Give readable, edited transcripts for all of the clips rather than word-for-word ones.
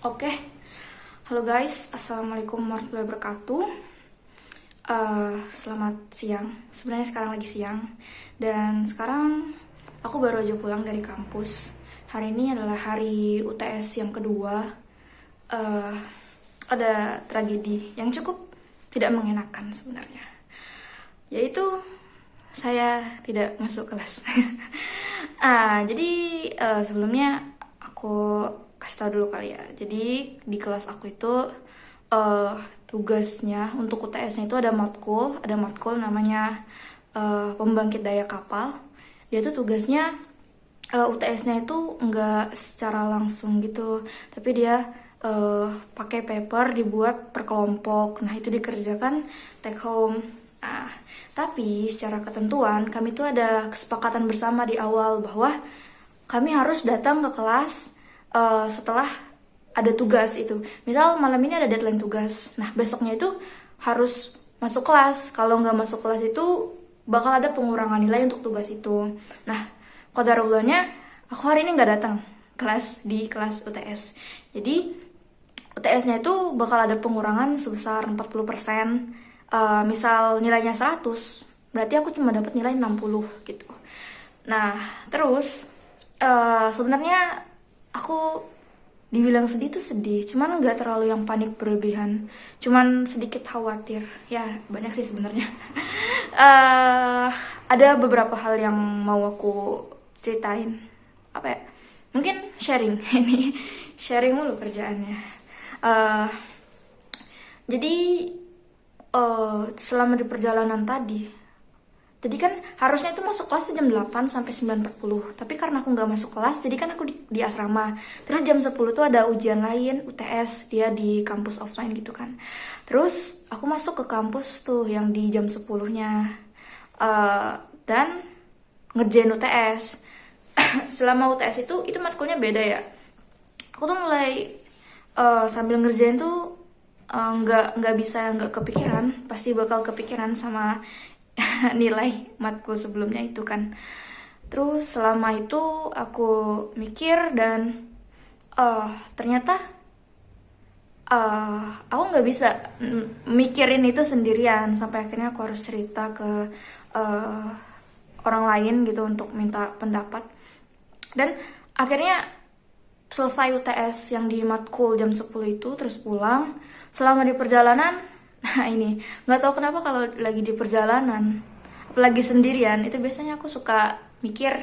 Oke, halo guys, assalamualaikum warahmatullahi wabarakatuh. Selamat siang. Sebenarnya sekarang lagi siang dan sekarang aku baru aja pulang dari kampus. Hari ini adalah hari UTS yang kedua. Ada tragedi yang cukup tidak mengenakan sebenarnya, yaitu saya tidak masuk kelas. Jadi sebelumnya aku kasih tau dulu kali ya. Jadi di kelas aku itu tugasnya untuk UTS-nya itu ada matkul namanya pembangkit daya kapal. Dia tuh tugasnya UTS-nya itu nggak secara langsung gitu, tapi dia pakai paper dibuat per kelompok. Nah itu dikerjakan take home. Nah, tapi secara ketentuan kami tuh ada kesepakatan bersama di awal bahwa kami harus datang ke kelas setelah ada tugas itu. Misal malam ini ada deadline tugas, nah besoknya itu harus masuk kelas. Kalau nggak masuk kelas itu bakal ada pengurangan nilai untuk tugas itu. Nah, qadarulahnya aku hari ini nggak datang di kelas UTS. Jadi UTS-nya itu bakal ada pengurangan sebesar 40%. Misal nilainya 100, berarti aku cuma dapat nilai 60 gitu. Nah, terus sebenarnya aku dibilang sedih tuh sedih, cuman nggak terlalu yang panik berlebihan, cuman sedikit khawatir. Ya banyak sih sebenarnya. Ada beberapa hal yang mau aku ceritain. Apa ya? Mungkin sharing. Ini sharing mulu kerjaannya. Jadi selama di perjalanan tadi kan harusnya itu masuk kelas jam 8 sampai 9.40. Tapi karena aku nggak masuk kelas, jadi kan aku di asrama. Terus jam 10 tuh ada ujian lain, UTS, dia di kampus offline gitu kan. Terus aku masuk ke kampus tuh yang di jam 10-nya. Dan ngerjain UTS. Selama UTS itu matkulnya beda ya. Aku tuh mulai sambil ngerjain tuh nggak bisa nggak kepikiran. Pasti bakal kepikiran sama nilai matkul sebelumnya itu kan. Terus selama itu aku mikir dan ternyata aku nggak bisa mikirin itu sendirian. Sampai akhirnya aku harus cerita ke orang lain gitu untuk minta pendapat. Dan akhirnya selesai UTS yang di matkul jam 10 itu, terus pulang. Selama di perjalanan, nah ini, nggak tahu kenapa kalau lagi di perjalanan, apalagi sendirian, itu biasanya aku suka mikir,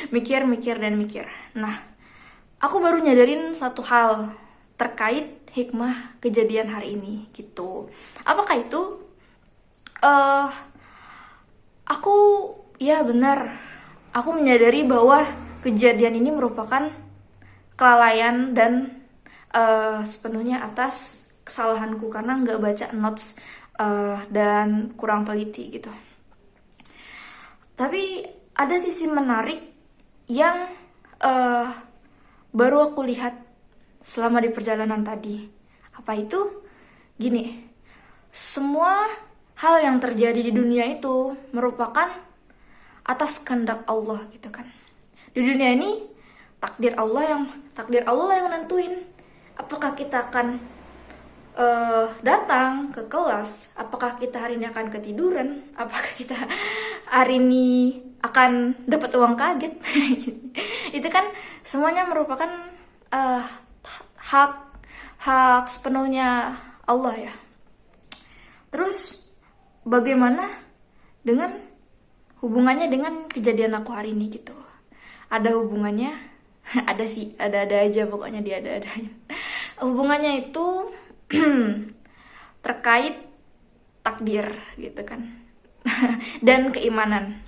mikir. Nah, aku baru nyadarin satu hal terkait hikmah kejadian hari ini, gitu. Apakah itu? Aku, ya benar, aku menyadari bahwa kejadian ini merupakan kelalaian dan sepenuhnya atas kesalahanku karena nggak baca notes dan kurang teliti gitu. Tapi ada sisi menarik yang baru aku lihat selama di perjalanan tadi. Apa itu? Gini, semua hal yang terjadi di dunia itu merupakan atas kehendak Allah gitu kan. Di dunia ini takdir Allah yang nentuin apakah kita akan datang ke kelas, apakah kita hari ini akan ketiduran, apakah kita hari ini akan dapat uang kaget. Itu kan semuanya merupakan hak sepenuhnya Allah ya. Terus bagaimana dengan hubungannya dengan kejadian aku hari ini gitu? Ada hubungannya? Ada sih, ada aja pokoknya, dia ada aja. Hubungannya itu terkait takdir gitu kan. Dan keimanan.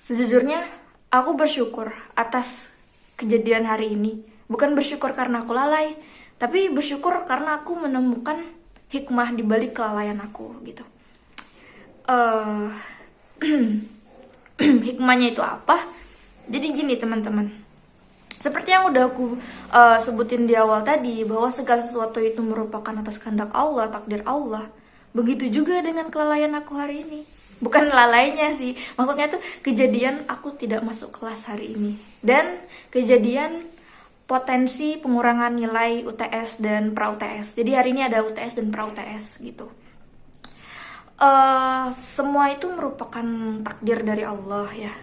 Sejujurnya aku bersyukur atas kejadian hari ini. Bukan bersyukur karena aku lalai, tapi bersyukur karena aku menemukan hikmah di balik kelalaian aku gitu. Hikmahnya itu apa? Jadi gini teman-teman, seperti yang udah aku sebutin di awal tadi, bahwa segala sesuatu itu merupakan atas kehendak Allah, takdir Allah. Begitu juga dengan kelalaian aku hari ini. Bukan lalainya sih, maksudnya tuh kejadian aku tidak masuk kelas hari ini. Dan kejadian potensi pengurangan nilai UTS dan pra-UTS. Jadi hari ini ada UTS dan pra-UTS gitu. Semua itu merupakan takdir dari Allah ya.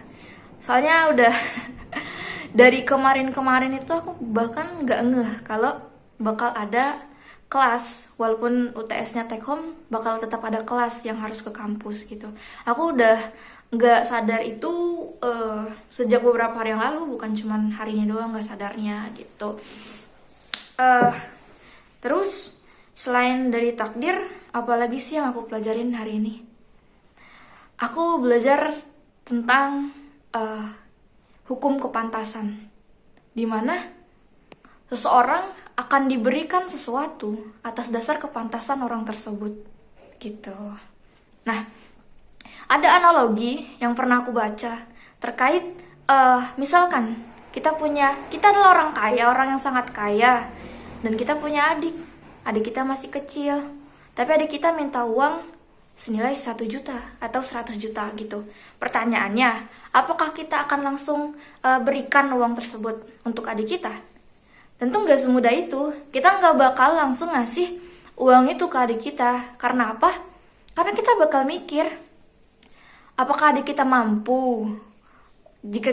Soalnya udah dari kemarin-kemarin itu aku bahkan nggak ngeh kalau bakal ada kelas, walaupun UTS-nya take home, bakal tetap ada kelas yang harus ke kampus gitu. Aku udah nggak sadar itu sejak beberapa hari yang lalu, bukan cuman hari ini doang nggak sadarnya gitu. Terus selain dari takdir, apalagi sih yang aku pelajarin hari ini? Aku belajar tentang hukum kepantasan, di mana seseorang akan diberikan sesuatu atas dasar kepantasan orang tersebut gitu. Nah, ada analogi yang pernah aku baca terkait misalkan kita adalah orang kaya, orang yang sangat kaya, dan kita punya adik kita masih kecil, tapi adik kita minta uang senilai 1 juta atau 100 juta gitu. Pertanyaannya, apakah kita akan langsung berikan uang tersebut untuk adik kita? Tentu nggak semudah itu. Kita nggak bakal langsung ngasih uang itu ke adik kita. Karena apa? Karena kita bakal mikir, apakah adik kita mampu? Jika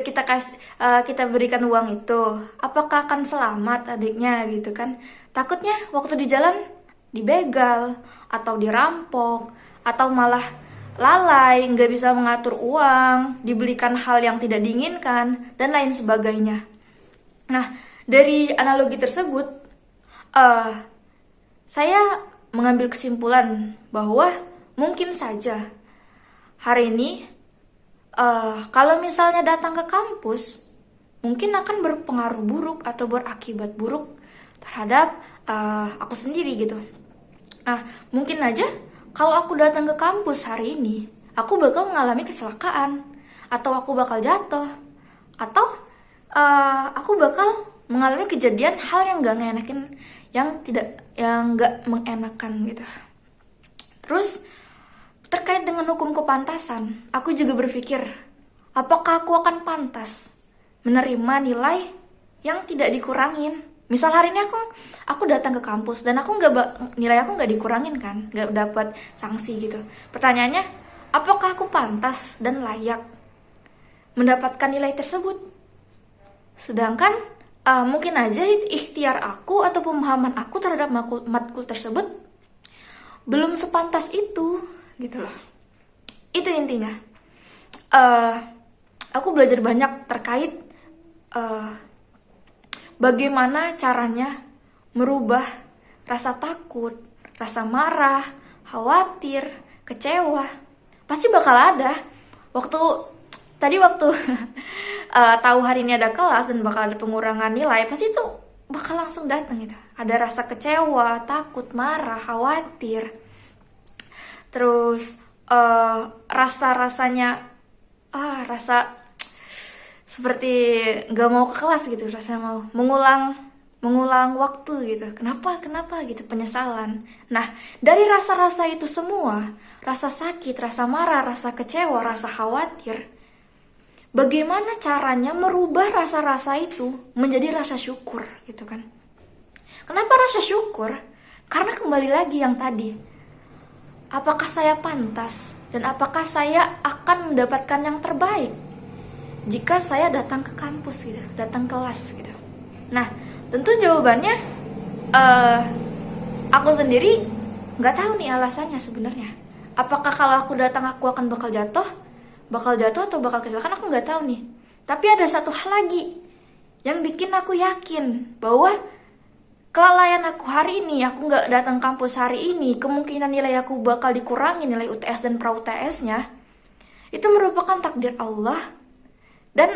kita berikan uang itu, apakah akan selamat adiknya gitu kan? Takutnya waktu di jalan dibegal atau dirampok atau malah lalai, nggak bisa mengatur uang, dibelikan hal yang tidak diinginkan, dan lain sebagainya. Nah, dari analogi tersebut, saya mengambil kesimpulan bahwa mungkin saja hari ini, kalau misalnya datang ke kampus, mungkin akan berpengaruh buruk atau berakibat buruk terhadap aku sendiri gitu. Nah, mungkin aja kalau aku datang ke kampus hari ini, aku bakal mengalami kecelakaan, atau aku bakal jatuh, atau aku bakal mengalami kejadian hal yang gak ngenakin, yang gak mengenakan gitu. Terus terkait dengan hukum kepantasan, aku juga berpikir, apakah aku akan pantas menerima nilai yang tidak dikurangin? Misal hari ini aku datang ke kampus dan nilai aku nggak dikurangin kan, nggak dapat sanksi gitu. Pertanyaannya, apakah aku pantas dan layak mendapatkan nilai tersebut? Sedangkan mungkin aja ikhtiar aku atau pemahaman aku terhadap matkul tersebut belum sepantas itu gitu loh. Itu intinya. Aku belajar banyak terkait bagaimana caranya merubah rasa takut, rasa marah, khawatir, kecewa. Pasti bakal ada. Waktu tahu hari ini ada kelas dan bakal ada pengurangan nilai, pasti itu bakal langsung datang gitu. Ada rasa kecewa, takut, marah, khawatir. Terus rasa seperti gak mau ke kelas gitu, rasanya mau mengulang waktu gitu. Kenapa gitu, penyesalan. Nah, dari rasa-rasa itu semua, rasa sakit, rasa marah, rasa kecewa, rasa khawatir, bagaimana caranya merubah rasa-rasa itu menjadi rasa syukur gitu kan. Kenapa rasa syukur? Karena kembali lagi yang tadi, apakah saya pantas dan apakah saya akan mendapatkan yang terbaik jika saya datang ke kampus gitu, datang kelas gitu. Nah, tentu jawabannya aku sendiri nggak tahu nih alasannya sebenarnya. Apakah kalau aku datang aku akan bakal jatuh atau bakal kecelakaan, aku nggak tahu nih. Tapi ada satu hal lagi yang bikin aku yakin bahwa kelalaian aku hari ini, aku nggak datang kampus hari ini, kemungkinan nilai aku bakal dikurangi, nilai UTS dan pra-UTS-nya, itu merupakan takdir Allah. Dan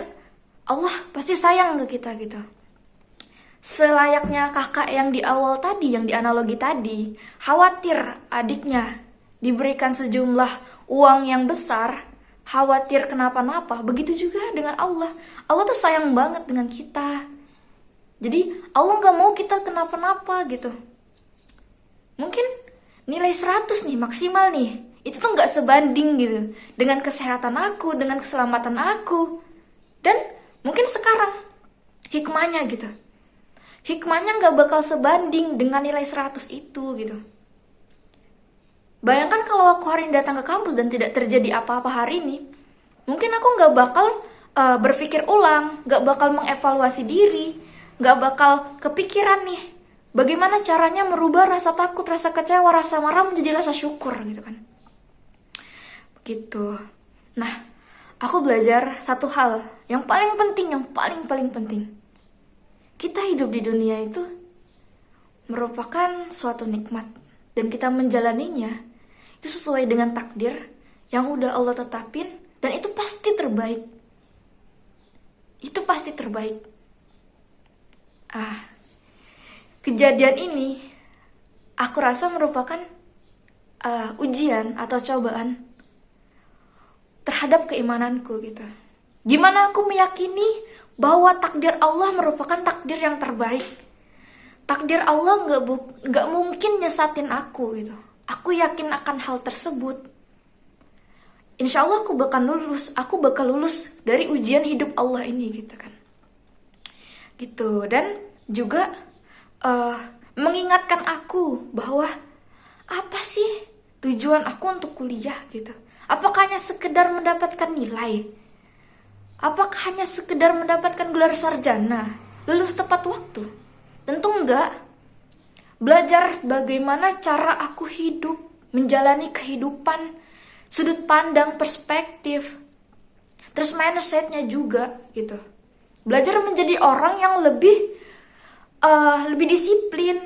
Allah pasti sayang ke kita gitu. Selayaknya kakak yang di awal tadi, yang di analogi tadi, khawatir adiknya diberikan sejumlah uang yang besar, khawatir kenapa-napa, begitu juga dengan Allah. Allah tuh sayang banget dengan kita. Jadi Allah gak mau kita kenapa-napa gitu. Mungkin nilai 100 nih maksimal nih, itu tuh gak sebanding gitu dengan kesehatan aku, dengan keselamatan aku. Dan mungkin sekarang hikmahnya gitu, hikmahnya nggak bakal sebanding dengan nilai 100 itu gitu. Bayangkan kalau aku hari ini datang ke kampus dan tidak terjadi apa-apa hari ini, mungkin aku nggak bakal berpikir ulang, nggak bakal mengevaluasi diri, nggak bakal kepikiran nih bagaimana caranya merubah rasa takut, rasa kecewa, rasa marah menjadi rasa syukur gitu kan. Begitu. Nah, aku belajar satu hal yang paling penting, yang paling penting. Kita hidup di dunia itu merupakan suatu nikmat, dan kita menjalaninya itu sesuai dengan takdir yang udah Allah tetapin, dan itu pasti terbaik. Itu pasti terbaik. Kejadian ini aku rasa merupakan ujian atau cobaan terhadap keimananku gitu. Gimana aku meyakini bahwa takdir Allah merupakan takdir yang terbaik. Takdir Allah nggak mungkin nyesatin aku gitu. Aku yakin akan hal tersebut. Insya Allah aku bakal lulus dari ujian hidup Allah ini gitu kan. Gitu. Dan juga mengingatkan aku bahwa apa sih tujuan aku untuk kuliah gitu. Apakah hanya sekedar mendapatkan nilai? Apakah hanya sekedar mendapatkan gelar sarjana, lulus tepat waktu? Tentu enggak. Belajar bagaimana cara aku hidup, menjalani kehidupan, sudut pandang, perspektif, terus mindsetnya juga gitu. Belajar menjadi orang yang lebih disiplin,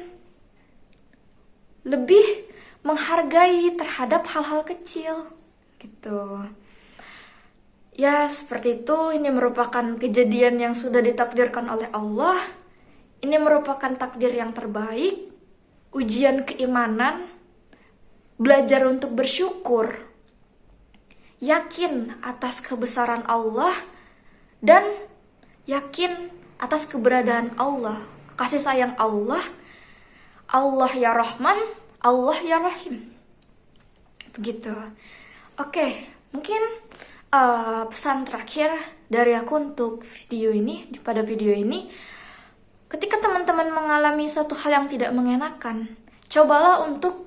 lebih menghargai terhadap hal-hal kecil gitu. Ya, seperti itu. Ini merupakan kejadian yang sudah ditakdirkan oleh Allah. Ini merupakan takdir yang terbaik. Ujian keimanan. Belajar untuk bersyukur. Yakin atas kebesaran Allah. Dan yakin atas keberadaan Allah. Kasih sayang Allah. Allah ya Rahman, Allah ya Rahim. Begitu. Oke, mungkin pesan terakhir dari aku untuk pada video ini, ketika teman-teman mengalami satu hal yang tidak mengenakan, cobalah untuk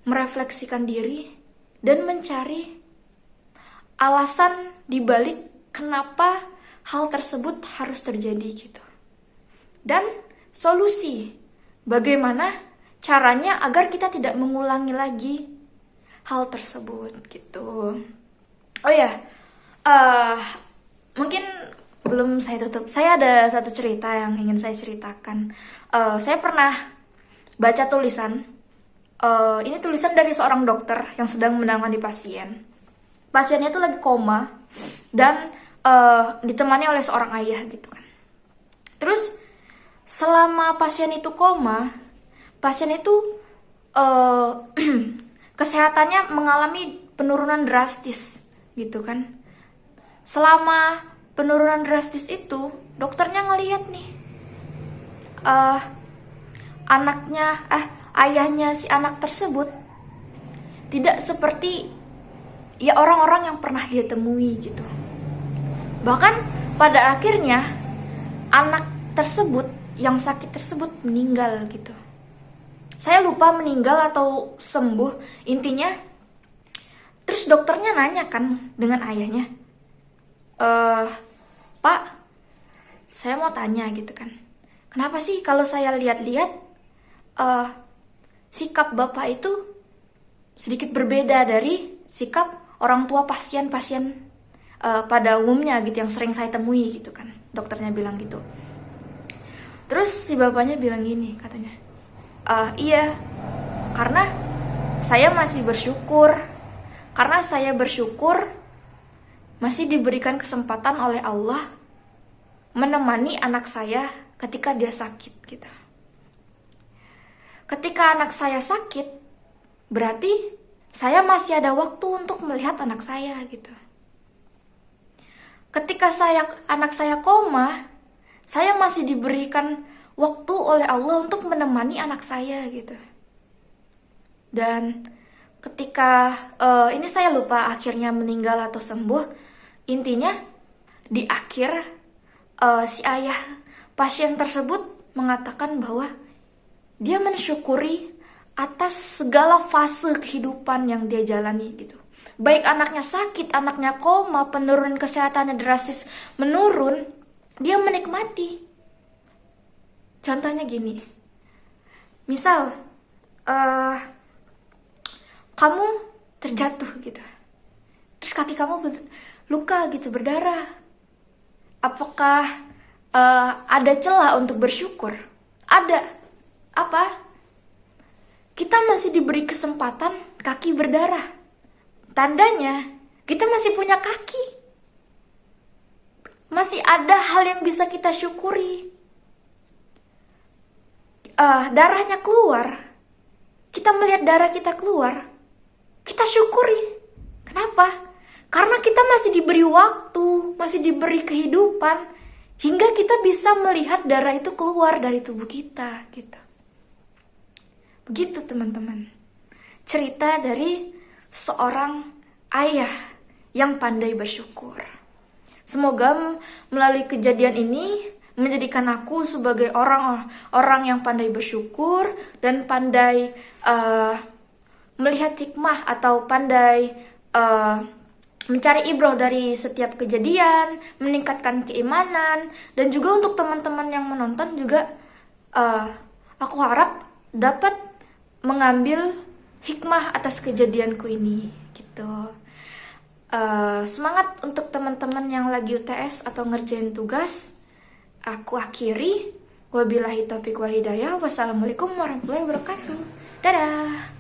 merefleksikan diri dan mencari alasan dibalik kenapa hal tersebut harus terjadi gitu. Dan solusi, bagaimana caranya agar kita tidak mengulangi lagi hal tersebut gitu. Oh ya, mungkin belum saya tutup. Saya ada satu cerita yang ingin saya ceritakan. Saya pernah baca tulisan. Ini tulisan dari seorang dokter yang sedang menangani pasien. Pasiennya itu lagi koma dan ditemani oleh seorang ayah gitu kan. Terus selama pasien itu koma, pasien itu kesehatannya mengalami penurunan drastis gitu kan. Selama penurunan drastis itu, dokternya ngelihat nih ayahnya si anak tersebut tidak seperti ya orang-orang yang pernah dia temui gitu. Bahkan pada akhirnya anak tersebut yang sakit tersebut meninggal gitu. Saya lupa meninggal atau sembuh, intinya. Terus dokternya nanya kan dengan ayahnya, Pak, saya mau tanya gitu kan, kenapa sih kalau saya lihat-lihat sikap bapak itu sedikit berbeda dari sikap orang tua pasien-pasien pada umumnya gitu yang sering saya temui gitu kan. Dokternya bilang gitu. Terus si bapaknya bilang gini katanya, iya, karena saya masih bersyukur. Karena saya bersyukur masih diberikan kesempatan oleh Allah menemani anak saya ketika dia sakit gitu. Ketika anak saya sakit, berarti saya masih ada waktu untuk melihat anak saya gitu. Ketika anak saya koma, saya masih diberikan waktu oleh Allah untuk menemani anak saya gitu. Dan ketika ini saya lupa akhirnya meninggal atau sembuh, intinya di akhir si ayah pasien tersebut mengatakan bahwa dia mensyukuri atas segala fase kehidupan yang dia jalani gitu. Baik anaknya sakit, anaknya koma, penurunan kesehatannya drastis menurun, dia menikmati. Contohnya gini, misal kamu terjatuh gitu, terus kaki kamu luka gitu, berdarah. Apakah ada celah untuk bersyukur? Ada. Apa? Kita masih diberi kesempatan kaki berdarah. Tandanya kita masih punya kaki. Masih ada hal yang bisa kita syukuri. Darahnya keluar. Kita melihat darah kita keluar. Kita syukuri. Kenapa? Karena kita masih diberi waktu, masih diberi kehidupan, hingga kita bisa melihat darah itu keluar dari tubuh kita, gitu. Begitu teman-teman. Cerita dari seorang ayah yang pandai bersyukur. Semoga melalui kejadian ini menjadikan aku sebagai orang yang pandai bersyukur dan pandai melihat hikmah atau pandai mencari ibrah dari setiap kejadian, meningkatkan keimanan, dan juga untuk teman-teman yang menonton juga aku harap dapat mengambil hikmah atas kejadianku ini gitu. Semangat untuk teman-teman yang lagi UTS atau ngerjain tugas. Aku akhiri. Wabillahi taufiq wal hidayah. Wassalamualaikum warahmatullahi wabarakatuh. Dadah.